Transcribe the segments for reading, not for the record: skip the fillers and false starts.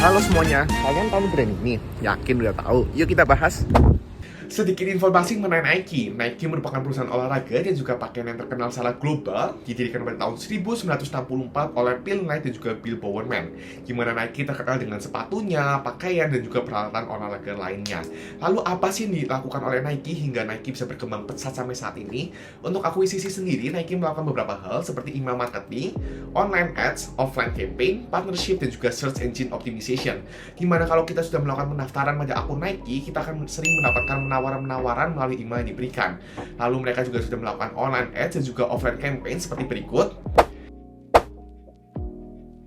Halo semuanya, kalian tahu brand ini? Yakin udah tahu? Yuk kita bahas. Sedikit informasi mengenai Nike. Nike merupakan perusahaan olahraga dan juga pakaian yang terkenal secara global, didirikan pada tahun 1964 oleh Phil Knight dan juga Bill Bowerman. Gimana Nike terkenal dengan sepatunya, pakaian, dan juga peralatan olahraga lainnya. Lalu apa sih yang dilakukan oleh Nike hingga Nike bisa berkembang pesat sampai saat ini? Untuk akuisisi sendiri, Nike melakukan beberapa hal seperti email marketing, online ads, offline campaign, partnership, dan juga search engine optimization. Dimana kalau kita sudah melakukan pendaftaran pada akun Nike, kita akan sering mendapatkan penawaran melalui email yang diberikan. Lalu mereka juga sudah melakukan online ads dan juga offline campaign seperti berikut.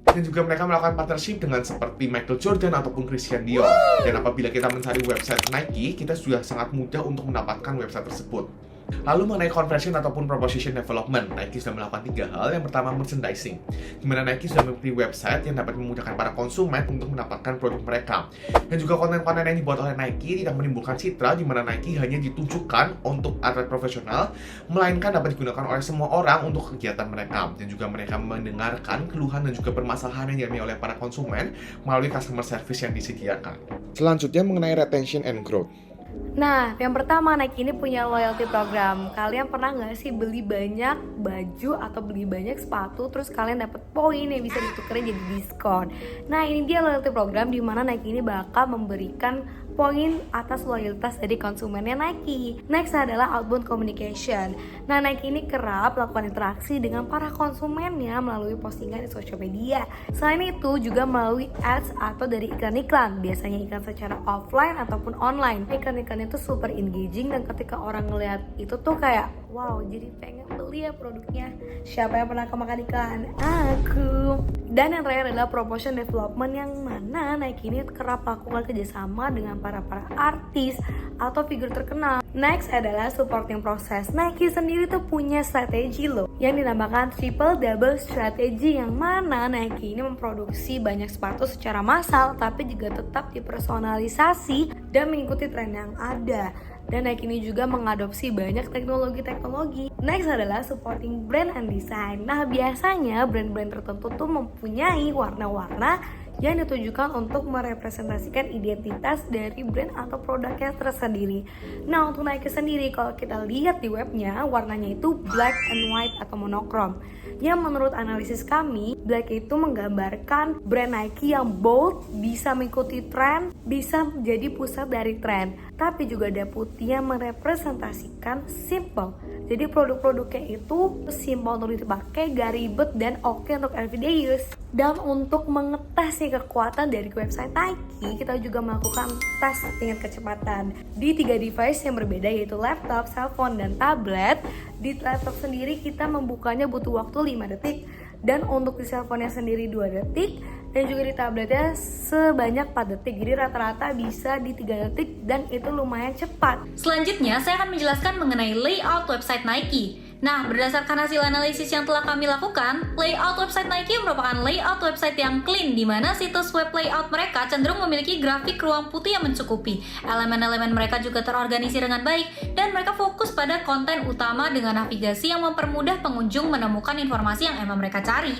Dan juga mereka melakukan partnership dengan seperti Michael Jordan ataupun Christian Dior. Dan apabila kita mencari website Nike, kita sudah sangat mudah untuk mendapatkan website tersebut. Lalu mengenai conversion ataupun proposition development, Nike sudah melakukan 3 hal. Yang pertama, merchandising, di mana Nike sudah memiliki website yang dapat memudahkan para konsumen untuk mendapatkan produk mereka. Dan juga konten-konten yang dibuat oleh Nike tidak menimbulkan citra, di mana Nike hanya ditujukan untuk atlet profesional, melainkan dapat digunakan oleh semua orang untuk kegiatan mereka. Dan juga mereka mendengarkan keluhan dan juga permasalahan yang dialami oleh para konsumen melalui customer service yang disediakan. Selanjutnya mengenai retention and growth. Nah, yang pertama, Nike ini punya loyalty program. Kalian pernah nggak sih beli banyak baju atau beli banyak sepatu, terus kalian dapat poin yang bisa ditukerin jadi diskon? Nah, ini dia loyalty program di mana Nike ini bakal memberikan poin atas loyalitas dari konsumennya Nike. Next adalah outbound communication. Nah, Nike ini kerap melakukan interaksi dengan para konsumennya melalui postingan di sosial media. Selain itu juga melalui ads atau dari iklan-iklan, biasanya iklan secara offline ataupun online. Iklan-iklan itu super engaging dan ketika orang ngeliat itu tuh kayak wow, jadi pengen beli ya produknya. Siapa yang pernah kemakan iklan? Aku. Dan yang terakhir adalah promotion development, yang mana Nike ini kerap melakukan kerjasama dengan para artis atau figur terkenal. Next adalah supporting proses. Nike sendiri tuh punya strategi loh yang dinamakan triple double strategy, yang mana Nike ini memproduksi banyak sepatu secara massal tapi juga tetap dipersonalisasi dan mengikuti tren yang ada. Dan Nike ini juga mengadopsi banyak teknologi. Next adalah supporting brand and design. Nah, biasanya brand-brand tertentu tuh mempunyai warna-warna yang ditujukan untuk merepresentasikan identitas dari brand atau produknya tersendiri. Nah, untuk Nike sendiri, kalau kita lihat di webnya, warnanya itu black and white atau monochrome. Yang menurut analisis kami, black itu menggambarkan brand Nike yang bold, bisa mengikuti tren, bisa menjadi pusat dari tren. Tapi juga ada putih yang merepresentasikan simple. Jadi produk-produknya itu simple untuk dipakai, gak ribet, dan oke untuk everyday use. Dan untuk mengetes kekuatan dari website Nike, kita juga melakukan tes tingkat kecepatan di 3 device yang berbeda, yaitu laptop, cellphone, dan tablet. Di laptop sendiri kita membukanya butuh waktu 5 detik, dan untuk di cellphone-nya sendiri 2 detik, dan juga di tabletnya sebanyak 4 detik. Jadi rata-rata bisa di 3 detik dan itu lumayan cepat. Selanjutnya, saya akan menjelaskan mengenai layout website Nike. Nah, berdasarkan hasil analisis yang telah kami lakukan, layout website Nike merupakan layout website yang clean, di mana situs web layout mereka cenderung memiliki grafik ruang putih yang mencukupi. Elemen-elemen mereka juga terorganisir dengan baik, dan mereka fokus pada konten utama dengan navigasi yang mempermudah pengunjung menemukan informasi yang emang mereka cari.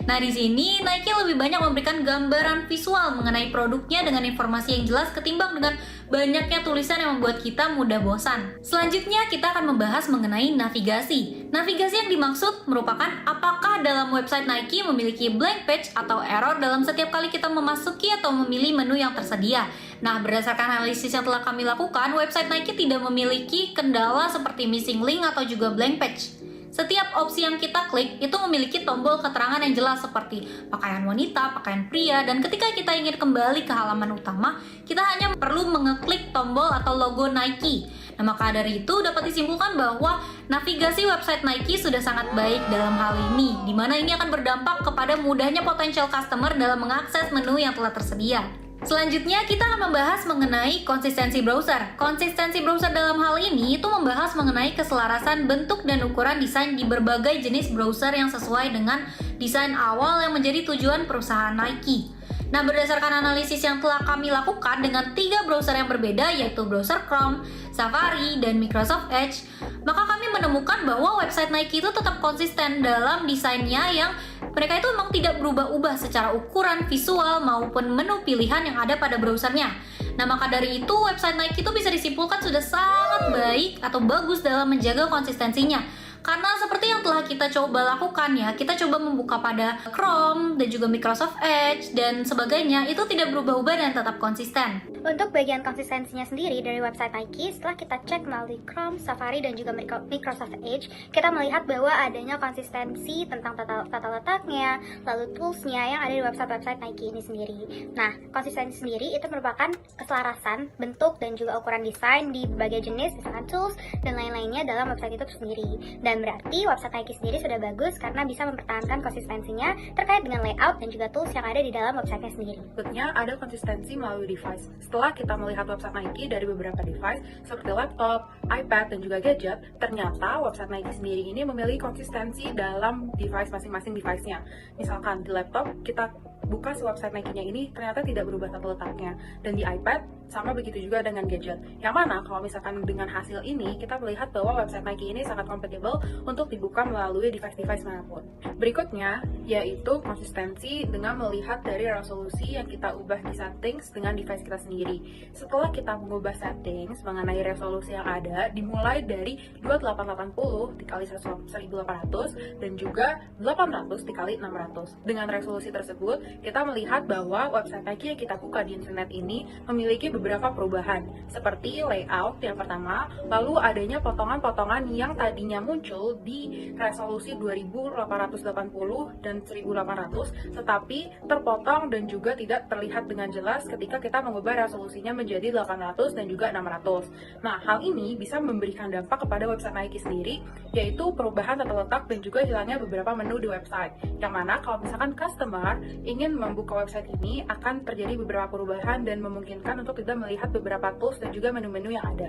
Nah, di sini Nike lebih banyak memberikan gambaran visual mengenai produknya dengan informasi yang jelas ketimbang dengan banyaknya tulisan yang membuat kita mudah bosan. Selanjutnya, kita akan membahas mengenai navigasi. Navigasi yang dimaksud merupakan apakah dalam website Nike memiliki blank page atau error dalam setiap kali kita memasuki atau memilih menu yang tersedia. Nah, berdasarkan analisis yang telah kami lakukan, website Nike tidak memiliki kendala seperti missing link atau juga blank page. Setiap opsi yang kita klik itu memiliki tombol keterangan yang jelas seperti pakaian wanita, pakaian pria, dan ketika kita ingin kembali ke halaman utama, kita hanya perlu mengeklik tombol atau logo Nike. Nah, maka dari itu dapat disimpulkan bahwa navigasi website Nike sudah sangat baik dalam hal ini, di mana ini akan berdampak kepada mudahnya potensial customer dalam mengakses menu yang telah tersedia. Selanjutnya, kita akan membahas mengenai konsistensi browser. Konsistensi browser dalam hal ini itu membahas mengenai keselarasan bentuk dan ukuran desain di berbagai jenis browser yang sesuai dengan desain awal yang menjadi tujuan perusahaan Nike. Nah, berdasarkan analisis yang telah kami lakukan dengan 3 browser yang berbeda, yaitu browser Chrome, Safari, dan Microsoft Edge, maka kami menemukan bahwa website Nike itu tetap konsisten dalam desainnya yang mereka itu memang tidak berubah-ubah secara ukuran, visual, maupun menu pilihan yang ada pada browsernya. Nah, maka dari itu website Nike itu bisa disimpulkan sudah sangat baik atau bagus dalam menjaga konsistensinya. Karena seperti yang telah kita coba lakukan ya, kita coba membuka pada Chrome dan juga Microsoft Edge dan sebagainya, itu tidak berubah-ubah dan tetap konsisten. Untuk bagian konsistensinya sendiri dari website Nike, setelah kita cek melalui Chrome, Safari, dan juga Microsoft Edge, kita melihat bahwa adanya konsistensi tentang tata letaknya, lalu toolsnya yang ada di website Nike ini sendiri. Nah, konsistensi sendiri itu merupakan keselarasan bentuk dan juga ukuran desain di berbagai jenis, misalkan tools, dan lain-lainnya dalam website itu sendiri. Dan berarti website Nike sendiri sudah bagus karena bisa mempertahankan konsistensinya terkait dengan layout dan juga tools yang ada di dalam websitenya sendiri. Berikutnya ada konsistensi melalui device. Setelah kita melihat website Nike dari beberapa device seperti laptop, iPad, dan juga gadget, ternyata website Nike sendiri ini memiliki konsistensi dalam device masing-masing device-nya. Misalkan di laptop kita buka si website Nike-nya ini ternyata tidak berubah tata letaknya, dan di iPad sama begitu juga dengan gadget. Yang mana kalau misalkan dengan hasil ini kita melihat bahwa website Nike ini sangat compatible untuk dibuka melalui device-device manapun. Berikutnya yaitu konsistensi dengan melihat dari resolusi yang kita ubah di settings dengan device kita sendiri. Setelah kita mengubah settings mengenai resolusi yang ada, dimulai dari 2880 dikali 1800 dan juga 800 dikali 600. Dengan resolusi tersebut kita melihat bahwa website Nike yang kita buka di internet ini memiliki beberapa perubahan, seperti layout yang pertama, lalu adanya potongan-potongan yang tadinya muncul di resolusi 2880 dan 1800, tetapi terpotong dan juga tidak terlihat dengan jelas ketika kita mengubah resolusinya menjadi 800 dan juga 600. Nah, hal ini bisa memberikan dampak kepada website Nike sendiri, yaitu perubahan tata letak dan juga hilangnya beberapa menu di website, yang mana kalau misalkan customer ingin membuka website ini akan terjadi beberapa perubahan dan memungkinkan untuk tidak melihat beberapa tools dan juga menu-menu yang ada.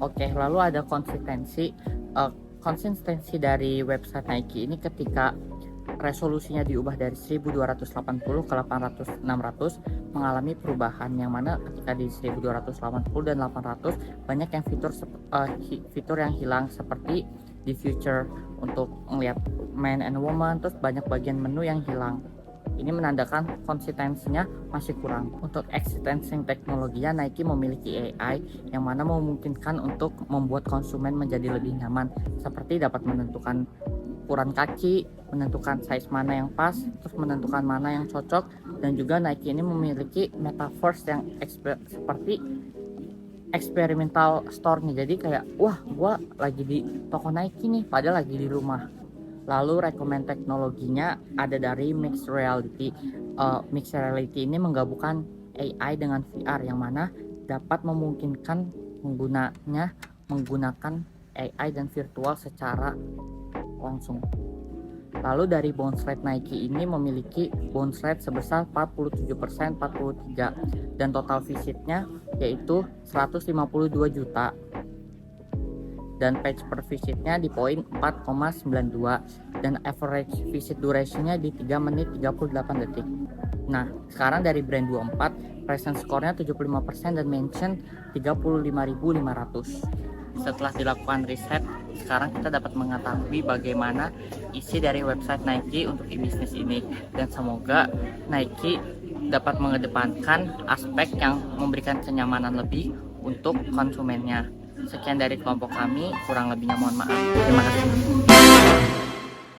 Oke, lalu ada konsistensi dari website Nike ini ketika resolusinya diubah dari 1280 ke 800 600 mengalami perubahan, yang mana ketika di 1280 dan 800 banyak yang fitur yang hilang seperti di feature untuk melihat man and woman, terus banyak bagian menu yang hilang. Ini menandakan konsistensinya masih kurang. Untuk existencing teknologinya, Nike memiliki AI yang mana memungkinkan untuk membuat konsumen menjadi lebih nyaman, seperti dapat menentukan ukuran kaki, menentukan size mana yang pas, terus menentukan mana yang cocok, dan juga Nike ini memiliki metaverse yang seperti experimental store nih. Jadi kayak, wah, gua lagi di toko Nike nih, padahal lagi di rumah. Lalu recommend teknologinya ada dari mixed reality. Mixed reality ini menggabungkan AI dengan VR, yang mana dapat memungkinkan penggunanya menggunakan AI dan virtual secara langsung. Lalu dari bounce rate Nike ini memiliki bounce rate sebesar 47%, 43, dan total visitnya yaitu 152 juta. Dan page per visitnya di poin 4,92 dan average visit durationnya di 3 menit 38 detik. Nah, sekarang dari brand 24, presence score-nya 75% dan mention 35.500. Setelah dilakukan riset, sekarang kita dapat mengetahui bagaimana isi dari website Nike untuk e-business ini, dan semoga Nike dapat mengedepankan aspek yang memberikan kenyamanan lebih untuk konsumennya. Sekian dari kelompok kami, kurang lebihnya mohon maaf. Terima kasih.